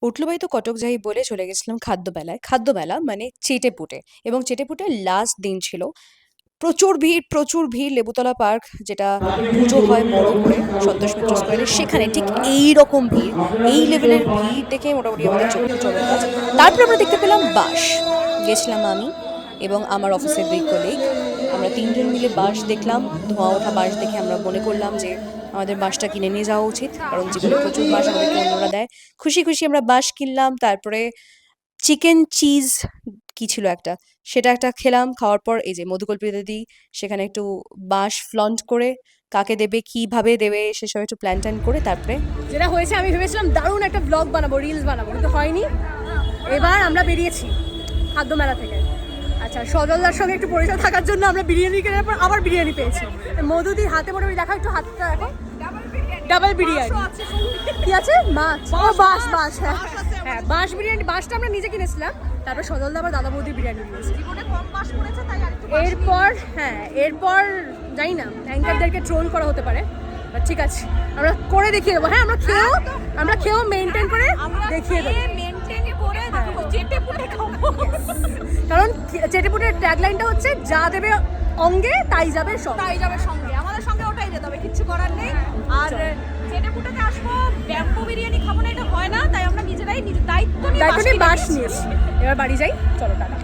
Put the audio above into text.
উঠলো তো কটক যাই বলে চলে গেছিলাম খাদ্যবেলায়। খাদ্যবেলা মানে চেটেপুটে, এবং চেটেপুটের লাস্ট দিন ছিল। প্রচুর ভিড় লেবুতলা পার্ক, যেটা পুজো হয় বড় করে সন্তোষ মিত্র স্কোয়ারে, সেখানে ঠিক এই রকম ভিড়, এই লেভেলের ভিড় দেখে মোটামুটি আমাদের চক্ষু চড়ক গাছ। তারপর আমরা দেখতে পেলাম বাস। গেছিলাম আমি এবং আমার অফিসের দুই কলিগ, আমরা তিনজন মিলে বাস দেখলাম। ধোঁয়া ওঠা বাস দেখে আমরা মনে করলাম যে আমাদের বাসটা কিনে নিয়ে যাওয়া উচিত, কারণ জীবনে প্রচুর বাস আমাদেরকে অন্যরা দেয়। খুশি খুশি আমরা বাস কিনলাম। তারপরে চিকেন চিজ কি ছিল একটা, সেটা একটা খেলাম। খাওয়ার পর এই যে মধুকল্পিতা দিদি সেখানে একটু বাঁশ ফ্লন্ট করে কাকে দেবে কিভাবে দেবে সেসব একটু প্ল্যান ট্যান করে তারপরে যেটা হয়েছে, আমি ভেবেছিলাম দারুণ একটা ব্লগ বানাবো, রিলস বানাবো, কিন্তু হয়নি। এবার আমরা বেরিয়েছি খাদ্য মেলা থেকে। আচ্ছা, সজলদার সঙ্গে একটু পরিচয় থাকার জন্য আমরা বিরিয়ানি কেনার পর আবার বিরিয়ানি পেয়েছি। মধুদির হাতে মোটামুটি দেখা, একটু হাতটা দেখো, ডাবল বিরিয়ানি। কি আছে? মাছ, ও বাঁশ, বাঁশ, হ্যাঁ হ্যাঁ, বাঁশ বিরিয়ানি। বাঁশটা আমরা নিজে কিনেছিলাম, তারপর সজলদা আবার দাদা বৌদির বিরিয়ানি দিয়েছি। এরপর জানি না, অ্যাঙ্কারদেরকে ট্রোল করা হতে পারে, বাট ঠিক আছে, আমরা করে দেখিয়ে দেবো। হ্যাঁ, আমরা খেয়েও মেনটেন করে দেখিয়ে দেবো, কারণ চেটেপুটের ট্যাগলাইনটা হচ্ছে যা দেবে অঙ্গে তাই যাবে সঙ্গে। আমাদের সঙ্গে ওটাই যেতে হবে, কিচ্ছু করার নেই। আর চেটেপুটাতে আসবো, ব্যাম্বো বিরিয়ানি খাবো না, এটা হয় না। তাই আমরা নিজেরাই নিজের দায়িত্ব নিয়ে বাস নিয়েছি। এবার বাড়ি যাই, চলো টাটা।